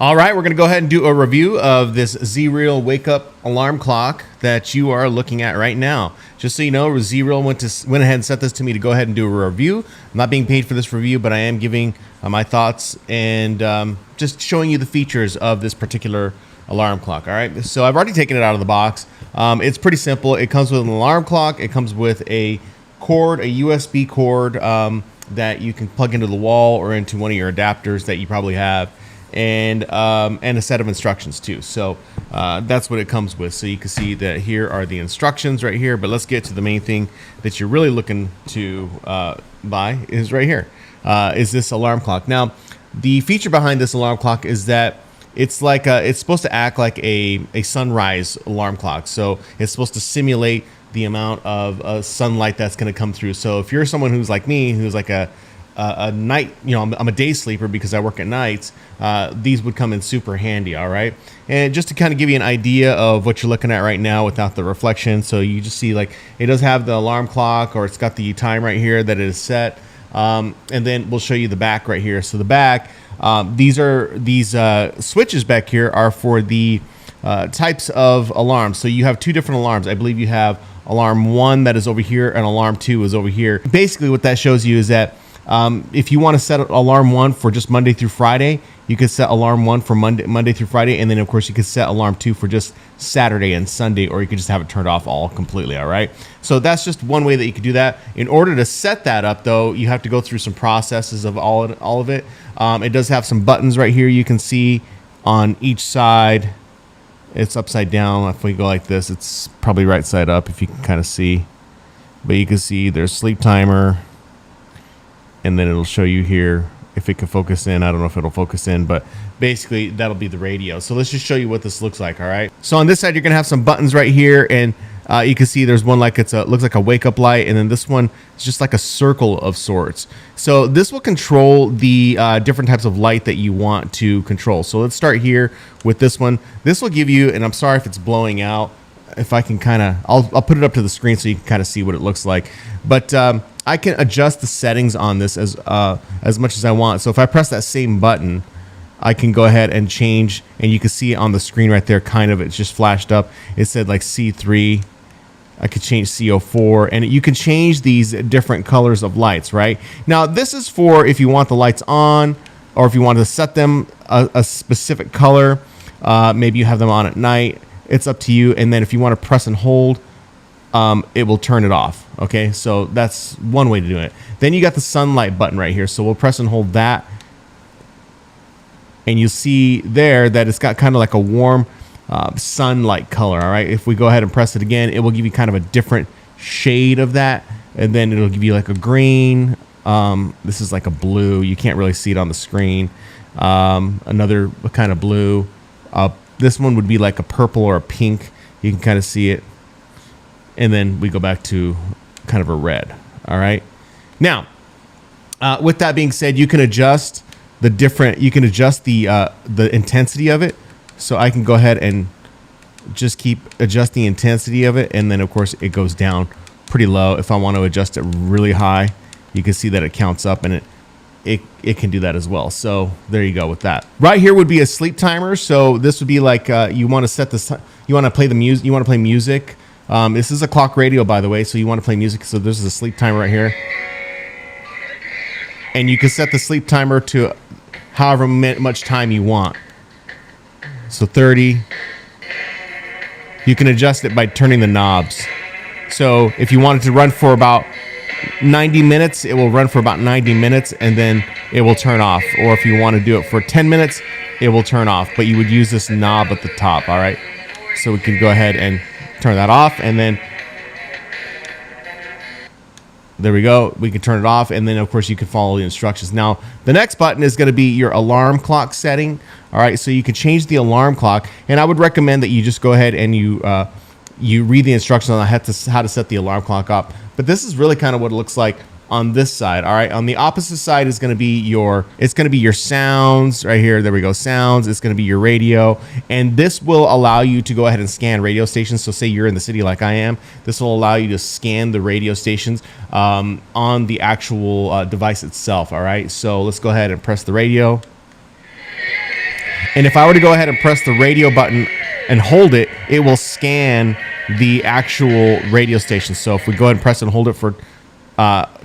All right, we're going to go ahead and do a review of this Zreal wake up alarm clock that you are looking at right now. Just so you know, Zreal went ahead and set this to me to go ahead and do a review. I'm not being paid for this review, but I am giving my thoughts and just showing you the features of this particular alarm clock. All right, so I've already taken it out of the box. It's pretty simple. It comes with an alarm clock. It comes with a cord, a USB cord that you can plug into the wall or into one of your adapters that you probably have. And a set of instructions too. So that's what it comes with. So you can see that here are the instructions right here, but let's get to the main thing that you're really looking to buy is right here, is this alarm clock. Now, the feature behind this alarm clock is that it's like it's supposed to act like a sunrise alarm clock. So it's supposed to simulate the amount of sunlight that's going to come through. So if you're someone who's like me, who's like a night, I'm a day sleeper because I work at nights. These would come in super handy. All right. And just to kind of give you an idea of what you're looking at right now without the reflection. So you just see like it does have the alarm clock, or it's got the time right here that it is set. And then we'll show you the back right here. So the back, these switches back here are for the types of alarms. So you have two different alarms. I believe you have alarm 1 that is over here and alarm 2 is over here. Basically what that shows you is that if you want to set alarm 1 for just Monday through Friday, you could set alarm 1 for Monday through Friday, and then of course you could set alarm 2 for just Saturday and Sunday, or you could just have it turned off all completely. All right, so that's just one way that you could do that. In order to set that up, though, you have to go through some processes of all of it. It does have some buttons right here. You can see on each side. It's upside down. If we go like this, it's probably right side up if you can kind of see, but you can see there's sleep timer. And then it'll show you here if it can focus in. I don't know if it'll focus in, but basically that'll be the radio. So let's just show you what this looks like. All right. So on this side, you're going to have some buttons right here. And you can see there's one like looks like a wake up light. And then this one is just like a circle of sorts. So this will control the different types of light that you want to control. So let's start here with this one. This will give you, and I'm sorry if it's blowing out. If I can kind of, I'll put it up to the screen so you can kind of see what it looks like. But I can adjust the settings on this as much as I want. So if I press that same button, I can go ahead and change, and you can see on the screen right there, kind of, it's just flashed up. It said like C3. I could change CO4, and you can change these different colors of lights, right? Now, this is for if you want the lights on, or if you want to set them a specific color. Maybe you have them on at night. It's up to you. And then if you want to press and hold, it will turn it off. Okay, so that's one way to do it. Then you got the sunlight button right here. So we'll press and hold that. And you see there that it's got kind of like a warm sunlight color. All right, if we go ahead and press it again, it will give you kind of a different shade of that. And then it'll give you like a green. This is like a blue. You can't really see it on the screen. Another kind of blue. This one would be like a purple or a pink. You can kind of see it. And then we go back to kind of a red. All right. Now, with that being said, you can adjust the intensity of it. So I can go ahead and just keep adjusting the intensity of it. And then of course it goes down pretty low. If I want to adjust it really high, you can see that it counts up, and it can do that as well. So there you go with that. Right here would be a sleep timer. So this would be like you want to set this. You want to play the music. You want to play music. This is a clock radio, by the way. So you want to play music. So this is a sleep timer right here, and you can set the sleep timer to however much time you want. So 30. You can adjust it by turning the knobs. So if you want it to run for about 90 minutes, it will run for about 90 minutes, and then it will turn off. Or if you want to do it for 10 minutes, it will turn off. But you would use this knob at the top. All right. So we can go ahead and turn that off, and then there we go. We can turn it off, and then of course you can follow the instructions. Now the next button is going to be your alarm clock setting. All right, so you can change the alarm clock, and I would recommend that you just go ahead and you read the instructions on how to set the alarm clock up. But this is really kind of what it looks like on this side. All right, on the opposite side is going to be your sounds right here. There we go, sounds. It's going to be your radio, and this will allow you to go ahead and scan radio stations. So say you're in the city like I am, this will allow you to scan the radio stations on the actual device itself. All right, so let's go ahead and press the radio. And if I were to go ahead and press the radio button and hold it, it will scan the actual radio station. So if we go ahead and press and hold it for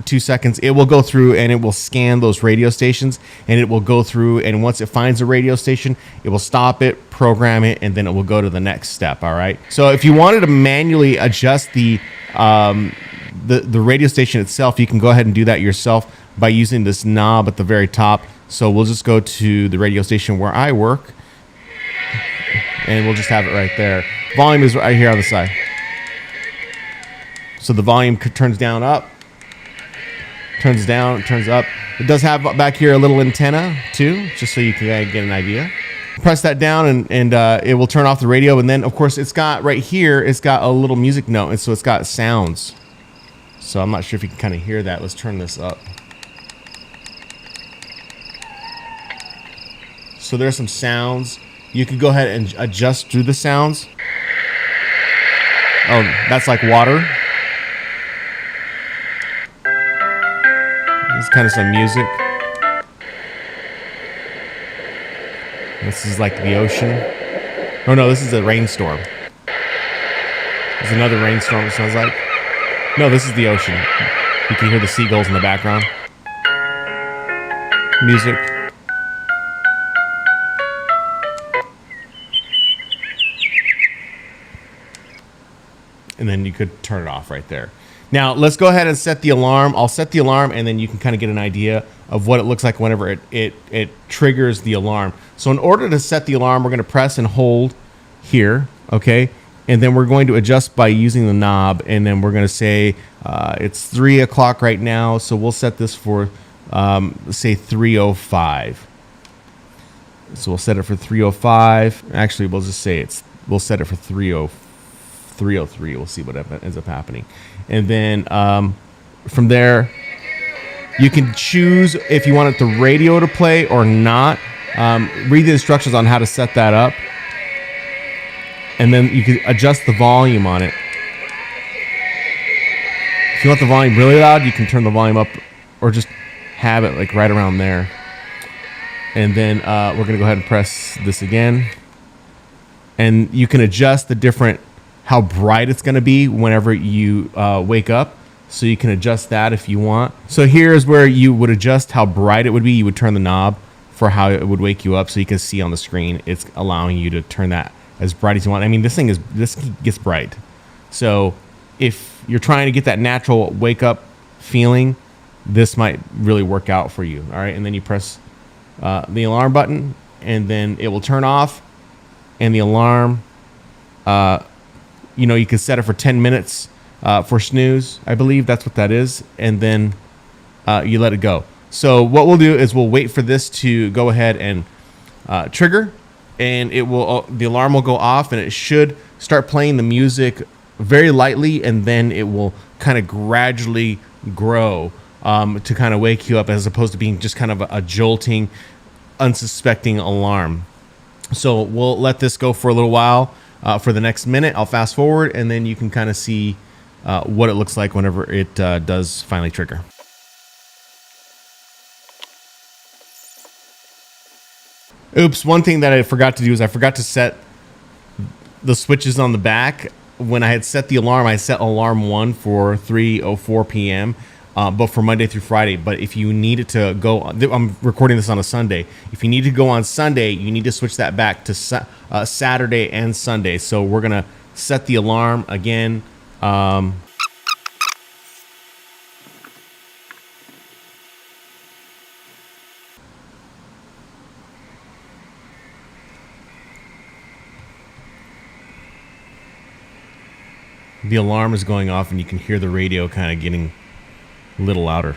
2 seconds, it will go through and it will scan those radio stations, and it will go through, and once it finds a radio station, it will stop it, program it, and then it will go to the next step. All right. So if you wanted to manually adjust the radio station itself, you can go ahead and do that yourself by using this knob at the very top. So we'll just go to the radio station where I work, and we'll just have it right there. Volume is right here on the side. So the volume turns down, up, turns down, turns up. It does have back here a little antenna too, just so you can get an idea. Press that down and it will turn off the radio. And then of course it's got right here, it's got a little music note. And so it's got sounds. So I'm not sure if you can kind of hear that. Let's turn this up. So there's some sounds. You could go ahead and adjust through the sounds. Oh, that's like water. This is kind of some music. This is like the ocean. Oh no, this is a rainstorm. There's another rainstorm, it sounds like. No, this is the ocean. You can hear the seagulls in the background. Music. And then you could turn it off right there. Now, let's go ahead and set the alarm. I'll set the alarm, and then you can kind of get an idea of what it looks like whenever it triggers the alarm. So in order to set the alarm, we're going to press and hold here, okay? And then we're going to adjust by using the knob, and then we're going to say it's 3 o'clock right now, so we'll set this for, say, 3:05. So we'll set it for 3:05. Actually, we'll just say we'll set it for 3:03. We'll see what ends up happening. And then from there, you can choose if you want it the radio to play or not. Read the instructions on how to set that up. And then you can adjust the volume on it. If you want the volume really loud, you can turn the volume up or just have it like right around there. And then we're going to go ahead and press this again. And you can adjust the different how bright it's going to be whenever you wake up. So you can adjust that if you want. So here's where you would adjust how bright it would be. You would turn the knob for how it would wake you up, so you can see on the screen. It's allowing you to turn that as bright as you want. I mean, this gets bright. So if you're trying to get that natural wake up feeling, this might really work out for you. All right. And then you press the alarm button, and then it will turn off, and the alarm, you can set it for 10 minutes for snooze. I believe that's what that is. And then you let it go. So what we'll do is we'll wait for this to go ahead and trigger, and the alarm will go off, and it should start playing the music very lightly, and then it will kind of gradually grow to kind of wake you up, as opposed to being just kind of a jolting, unsuspecting alarm. So we'll let this go for a little while. For the next minute, I'll fast forward, and then you can kind of see what it looks like whenever it does finally trigger. Oops, one thing that I forgot to do is I forgot to set the switches on the back. When I had set the alarm, I set alarm 1 for 3:04 p.m., but for Monday through Friday. But if you needed to go, I'm recording this on a Sunday. If you need to go on Sunday, you need to switch that back to Saturday and Sunday. So we're going to set the alarm again. The alarm is going off, and you can hear the radio kind of getting a little louder.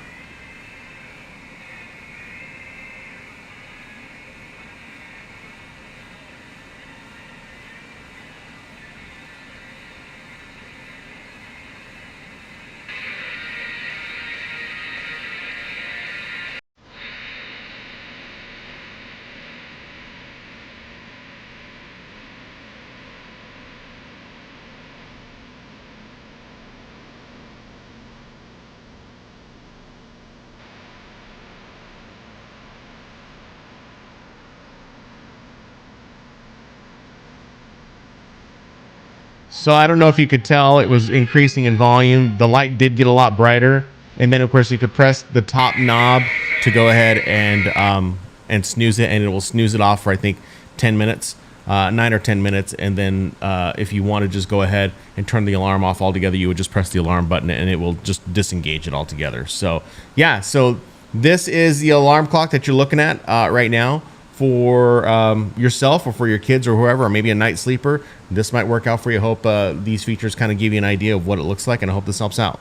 So I don't know if you could tell it was increasing in volume. The light did get a lot brighter. And then of course you could press the top knob to go ahead and snooze it, and it will snooze it off for I think 10 minutes, 9 or 10 minutes. And then if you want to just go ahead and turn the alarm off altogether, you would just press the alarm button and it will just disengage it altogether. So yeah, so this is the alarm clock that you're looking at right now for yourself or for your kids or whoever, or maybe a night sleeper. This might work out for you. I hope these features kind of give you an idea of what it looks like, and I hope this helps out.